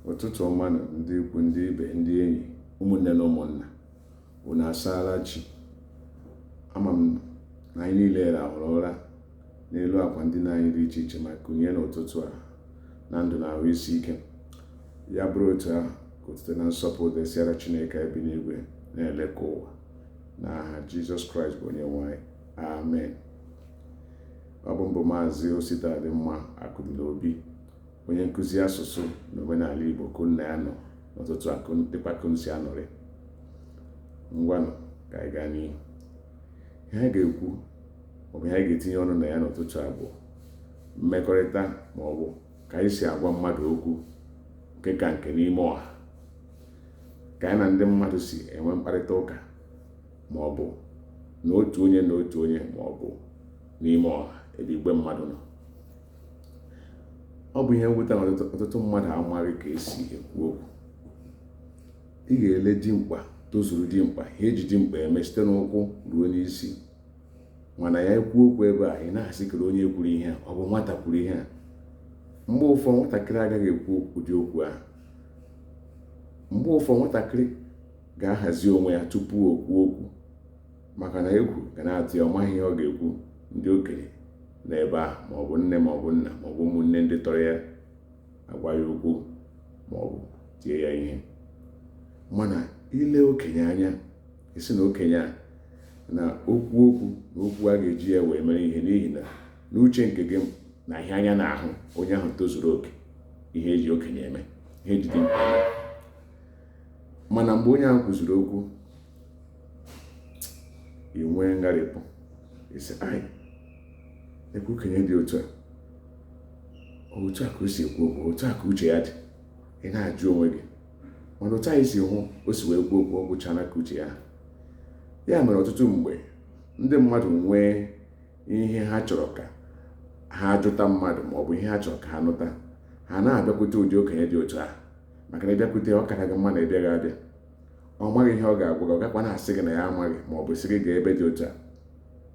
Ụtụtụ ọma ndị ikwu, ndị ibe, ndị enyi, ụmụnne na ụmụnna, unu asaala chi. Ama m na anyị niile rahụrụ ụra n'elu akwa ndị anyị dị iche iche ma kunye n'ụtụtụ a na ndụ na ahụ isi ike. Ya bụrụ otu ahụ ka otuto na nsọpụrụ dịsịara Chineke ebi n'igwe na-eleka ụwa n'aha Jizọs Kraịst bụ onye nwe anyị. Amen. Ọ bụ mbụ Maazị Ositadịmma Akụdịnobi, onye nkụzi asụsụ na omenala Igbo kunna ya nọ n'ọtụtụ dịkwa kunsi anọrị. Ngwanụ ka anyị gaa n'ihu. Ihe anyị ga-ekwu maọbụ ihe anyị ga-etinye ọnụ na ya n'ụtụtụ a bụ mmekọrịta maọbụ ka anyị si agwa mmadụ okwu nke n'ime ọha, ka anyị na ndị mmadụ si enwe mkparịta ụka maọbụ na otu onye na otu onye maọbụ n'ime ọha ebe igwe mmadụ nọ. Ọ bụ ihe mwute na ọtụtụ mmadụ amaghị ka esi ekwu okwu. Ị ga-ele dimkpa tozuru dimkpa, ihe eji dimkpa eme site n'ụkwụ ruo n'isi, mana ya ekwu okwu ebe a ị na-asị kere onye kwuru ihe a, ọ bụ nwata kwuru ihe a. Mgbe ụfọdụ nwatakịrị agaghị ekwu ụdị okwu ahụ. Mgbe ụfọdụ nwatakịrị ga-ahazi onwe ya tupu o kwuo okwu, maka na egwu ga na-atụ ya, ọ maghị ihe ọ ga-ekwu. Ndị okenye n'ebe ahụ maọbụ nne maọbụ nna maọbụ ụmụnne ndị tọrọ ya agwa ya okwu maọbụ tie ya ihe. Mana ile okenye anya, isi na okenye a na okwu na okwu a ga-eji ya wee mere ihe, n'ihi na n'uche nke gị na ihe anya na-ahụ onye ahụ tozuru oke ihe eji okenye eme, ihe eji dị mkpa eme. Mana mgbe onye ahụ kwuziri okwu, ị nwee ngharịpụ, isi ekwu okenye dị otu a ka o si ekwu okwu, otu a ka uche ya dị. Ị na-ajụ onwe gị, mana otu anyị si hụ o si wee kwuo okwu, ọ gwụchana ka uche ya. Ya mere ọtụtụ mgbe ndị mmadụ nwee ihe ha chọrọ ka ha jụta mmadụ maọbụ ihe ha chọrọ ka ha nụta, ha na-abịakwute ụdị okenye dị otu ahụ, maka na ịbịakwute ọ kara gị mma na ịbịaghị abịa. Ọ maghị ihe ọ ga-agwa gị, ọ gakwa na-asị gị na ya amaghị maọbụ sị gị gaa ebe dị otu a.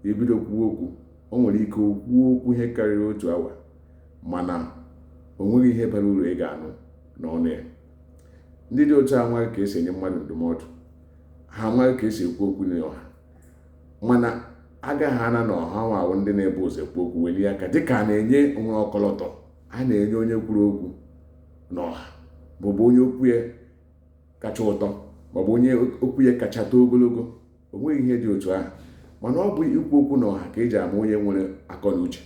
Ibido kwuo okwu, o nwere ike kwuo okwu ihe karịrị otu awa, mana o nweghị ihe bara uru ị ga-anụ n'ọnụ ya. Ndị dị otu a amaghị ka esi enye mmadụ ndụmọdụ, ha amaghị ka esi ekwu okwu n'ọha, mana agaghị ana na ọha ahụ ndị na-ebu ụzọ ekwu okwu welie aka dịka a na-enye onwe ọkọlọtọ. A na-enye onye kwuru okwu n'ọha maọbụ onye okwu ya kacha ụtọ maọbụ onye okwu ya kacha too ogologo. O nweghị ihe dị otu ahụ, mana ọ bụ ikwu okwu n'ọha ka eji ama onye nwere akọ na uche.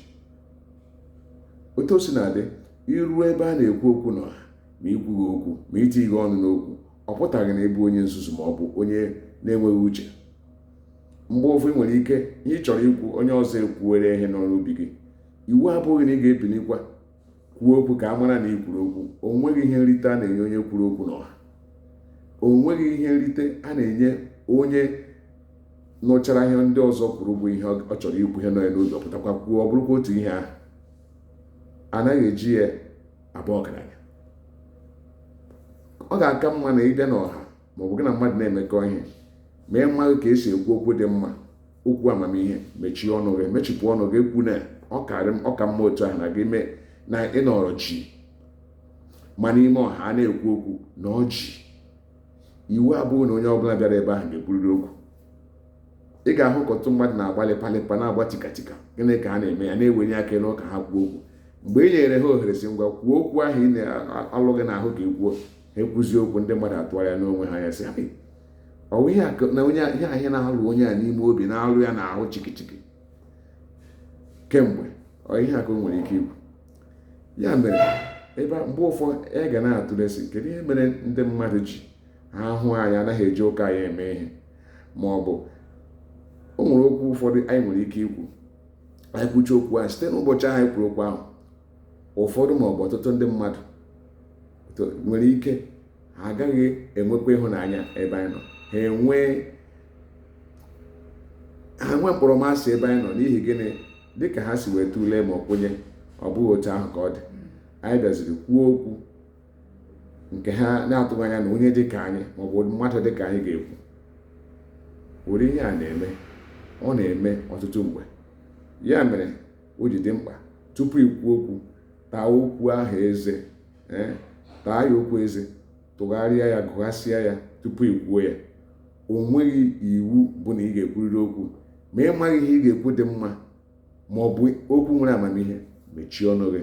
Otu o si na-adị, iruo ebe a na-ekwu okwu n'ọha, ma ikwughị okwu ma iti gị ọnụ n'okwu, ọ pụtaghị na ịbụ onye nzuzu ma ọ bụ onye na-enweghị uche. Mgbe ụfọdụ nwere ike ihe ị chọrọ ikwu onye ọzọ ekwuwere ihe n'ọrụ ubi gị. Iwu abụghị na ị ga-ebilikwa kwuo okwu ka a mara na ị kwuru okwu. O nweghị ihe nrite a na-enye onye kwuru okwu n'ọha. O nweghị ihe nrite a na-enye onye nụchara ihe ndị ọzọ kwuru bụ ihe ọ chọrọ ikwu, ihe nọ ya n'obi, ọ pụtakwa kwuo, ọ bụrụkwa otu ihe ahụ. Anaghị eji ya abụ ọgaranya. Ọ ga-aka mma na ịbịa n'ọha maọbụ gị na mmadụ na-emekọ ihe, ma ị maghị ka esi ekwu okwu dị mma, okwu amamihe, mechie ọnụ gị, mechipụ ọnụ gị, ekwu na ọ ka mma otu ahụ na gị mee na ịnọrọ ji. Ma n'ime ọha a na-ekwu okwu na ọjị. Iwu abụghị na onye ọbụla bịara ebe ahụ ga-ekwurịrị okwu. Ị ga-ahụ ka ọtụtụ mmadụ na-agba lịpalịpa, na-agba tikatika. Gịnị ka ha na-eme? Ya na-ewenye aka n'ụka ha kwuo okwu. Mgbe e nyere ha ohere si ngwa kwuo okwu ahụ ị na-alụ gị n'ahụ ka ikwuo, ha ekwuzi okwu, ndị mmadụ atụgharịa n'onwe ha ya sị, ọwụ ihe na onye ihe ahịa na-alụ onye a n'ime obi, na-alụ ya n'ahụ chikichiki kemgbe. Ihe aka o nwere ike ikwu. Ya mere mgbe ụfọdụ ga na-atụlesi kedu ihe mere ndị mmadụ ji ha hụ anyị anaghị eji ụka anyị eme ihe, ma ọ bụ o nwere okwu ụfọdụ anyị nwere ike ikwu, anyị kwucha okwu ahụ site n'ụbọchị ahụ anyị kwuru okwu ahụ. Ụfọdụ ma ọ bụ ọtụtụ ndị mmadụ nwere ike ha agaghị enwekwa ịhụnanya ebe anyị nọ, ha enwe mkpọrọmasị ebe anyị nọ. N'ihi gịnị? Dịka ha si wee tụlee ma ọ kwenye, ọ bụghị otu ahụ ka ọ dị. Anyị bịaziri kwuo okwu nke ha na-atụghị anya na onye dịka anyị maọbụ mmadụ dịka anyị ga-ekwu. Ụdị ihe a na-eme, ọ na-eme ọtụtụ mgbe. Ya mere o ji dị mkpa tupu ikwu okwu, taa okwu ahụ eze, taa ya okwu eze, tụgharịa ya, gụghasịa ya tupu ị kwuo ya. O nweghị iwu bụ na ị ga-ekwurịrị okwu, ma ị maghị ihe ị ga-ekwu dị mma ma ọ bụ okwu nwere amamihe, mechie ọnụ gị.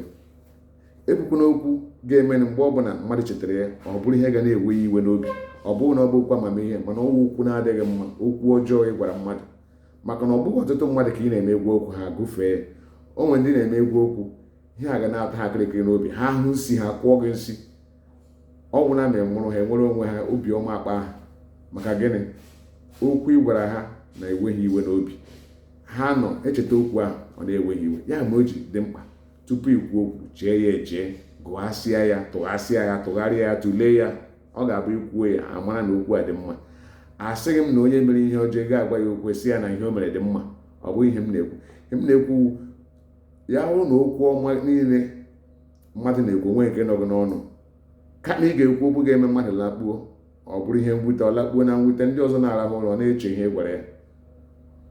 Ekwukwana okwu ga-eme mgbe ọbụla mmadụ chetara ya ọ bụrụ ihe ga na-ewe ya iwe n'obi, ọ bụrụ na ọ bụ okwu amamihe mana ọ bụ okwu na-adịghị mma, okwu ọjọọ ị gwara mmadụ. Maka na ọ bụghị ọtụtụ mmadụ ka ị na-eme egwu okwu ha gụfee ya. O nwere ndị na-eme egwu okwu ihe a ga na-atọ ha kịrịkịrị n'obi, ha hụ nsị ha kwụọ gị nsị. Ọ bụ na mụrụ ha enwere onwe ha obiọma akpa ha. Maka gịnị? Okwu ị gwara ha na-eweghị iwe n'obi. Ha nọ echeta okwu ahụ ọ na-eweghị iwe. Ya mere o ji dị mkpa tupu ikwu okwu, chee ya eche, gụghasịa ya, tụghasịa ya, tụgharịa ya, tụlee ya. Ọ ga-abụ ikwuo ya amara na okwu a dị mma. Asịghị m na onye mere ihe ọjọọ ga-agwa ya okwu esi ya na ihe o mere dị mma. Ọ bụghị ihe m na-ekwu. Ihe m na-ekwu ya hụrụ na okwu ọma niile mmadụ na-ekwu onwe nke nọ gị n'ọnụ, kama ị ga-ekwu okwu ga-eme mmadụ lakpuo, ọ bụrụ ihe mwute, ọ lakpuo na mwute, ndị ọzọ na-arahụ ụlọ na-eche ihe gwara ya.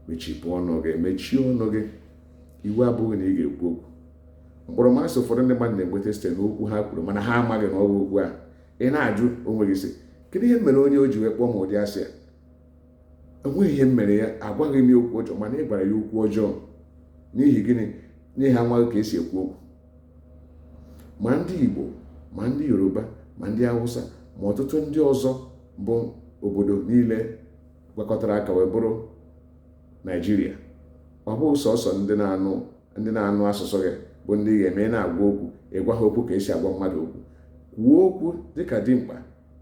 Mechipụ ọnụ gị, mechie ọnụ gị. Iwu abụghị na ị ga-ekwu okwu. Mkpọrọmasị ụfọdụ ndị mmadụ na-enweta site n'okwu ha kwuru mana ha amaghị na ọ bụ okwu a. Ị na-ajụ onwe gị sị, kedu ihe mere onye o ji wee kpọọ m ụdị asị ya? Enweghị ihe m mere ya, agwaghị m ya okwu ọjọọ, mana ị gwara ya okwu ọjọọ. N'ihi gịnị? N'ihi amaghị ka esi ekwu okwu. Ma ndị Igbo, ma ndị Yoruba, ma ndị Hausa, ma ọtụtụ ndị ọzọ bụ obodo niile gwakọtara aka wee bụrụ Naịjirịa. Ọ bụ sọsọ ndị na-anụ asụsụ gị bụ ndị ga-eme na-agwa okwu, ịgwa ha okwu ka esi agwa mmadụ okwu. Kwuo okwu dịka dimkpa.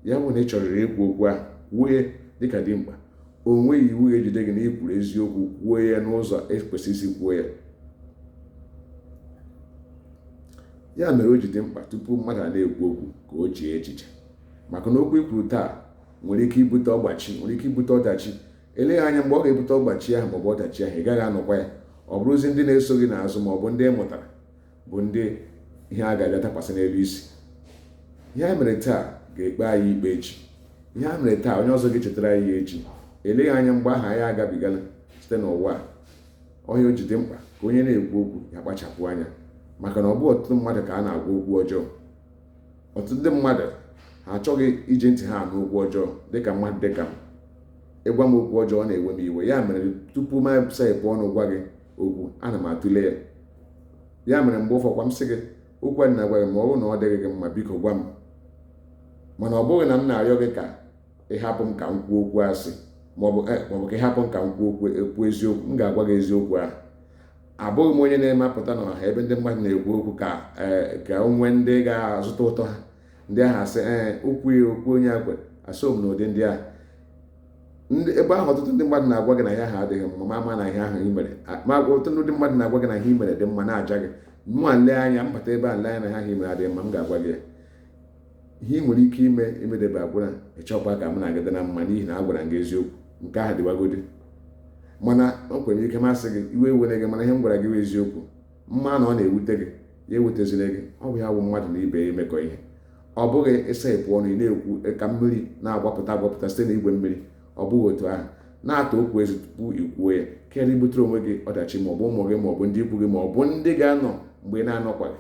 Ya bụ na ị chọrọ ikwu okwu a, kwuo ya dịka dimkpa. O nweghị iwu ga-ejide gị na ikwuru eziokwu, kwuo ya n'ụzọ ekwesị isi kwuo ya. Ya mere o ji dị mkpa tupu mmadụ a na-ekwu okwu ka o chee echiche. Maka na okwu ikwuru taa nwere ike ibute ọgbachi, nwere ike ibute ọdachi. Eleghị anya mgbe ọ ga-ebute ọgbachi ahụ maọbụ ọdachi ahụ, ị gaghị anọkwa ya. Ọ bụrụzi ndị na-eso gị n'azụ maọbụ ndị ị mụtara bụ ndị ihe a ga-abịa takwasị n'elu isi. Ihe a mere taa ga-ekpe anyị ikpe echi. Ihe a mere taa onye ọzọ ga-echetara anyị ya echi. Eleghị anya mgbe aha ya agabigala site n'ụwa a. Onye o ji dị mkpa ka onye na-ekwu okwu ya kpachapụ anya. Maka na ọ bụ ọtụtụ mmadụ ka a na-agwa okwu ọjọọ. Ọtụtụ ndị mmadụ ha achọghị iji ntị ha anụ okwu ọjọọ. Dịka mmadụ dịka m, ịgwa m okwu ọjọọ na-ewe m iwe. Ya mere tupu m esepụ ọnụ gwa gị okwu, ana m atụle ya. Ya mere mgbe ụfọdụ m sị gị okwu a na-agwa gị, ma ọ bụrụ na ọ dịghị gị mma, biko gwa m. Mana ọ bụghị na m na-arịọ gị ka ị hapụ m ka m kwuo okwu asị maọbụ ka ị hapụ m ka m kwuo okwu eziokwu. M ga-agwa gị eziokwu ahụ. Abụghị m onye na-emepụta n'ọha ebe ndị mmadụ na-ekwu okwu ka onwe ndị ga-azụta ụtọ ha. Ndị ahụ asị okwu onye akwe asọm n'ụdị ndị ahụ. Ebe ahụ ọtụtụ ndị mmadụ na-agwa gị na ihe ahụ adịghị mma, ma ama na ihe ahụ i mere. Ma ọtụtụ ndị mmadụ na-agwa gị na ihe i mere dị mma, na-aja gị. Mụa nle anya, mbata ebe a nle anya na ihe ahụ i mere adịghị mma, m ga-agwa gị ya. Ihe ị nwere ike ime imedebe agwụna ịchọkwa ka m na-agada na mma n'ihi na a gwara m gị eziokwu. Nke ahụ dịwagodi. Mana o kwere ike masị gị, iwe were gị, mana ihe m gwara gị bụ eziokwu. Mma na ọ na-ewute gị, ya ewutezila gị. Ọ bụ ya bụ mmadụ na ibe ya imekọ ihe. Ọ bụghị ịsepụ ọnụ ị na-ekwu ka mmiri na-agbapụta site n'igwe mmiri. Ọ bụghị otu ahụ. Na-atọ okwu ezi tupu ikwuo ya, karịa ibutere onwe gị ọdachi maọbụ ụmụ gị maọbụ ndị ikwu gị maọbụ ndị ga-anọ mgbe ị na-anọkwaghị.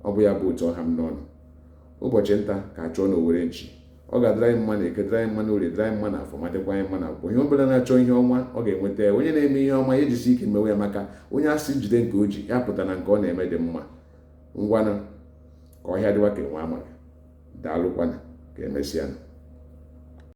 Ọ bụ ya bụ otu ọha m n'ọnụ. Ụbọchị nta ka a chọọ n'Owere nchi. Ọ ga-adịrị anyị mma na Eke, dịrị anyị mma na Orie, dịrị anyị mma na Afọ, ma dịkwa anyị mma na Nkwọ. Onye ọbụla na-achọ ihe ọma ọ ga-enweta ya. Onye na-eme ihe ọma ya ejisi ike mewe ya, maka onye asị jide nke o ji ya pụta na nke ọ na-eme dị mma. Ngwanụ ka ọhịa dịwa ka enwe amaghị. Daalụkwana, ka emesịa.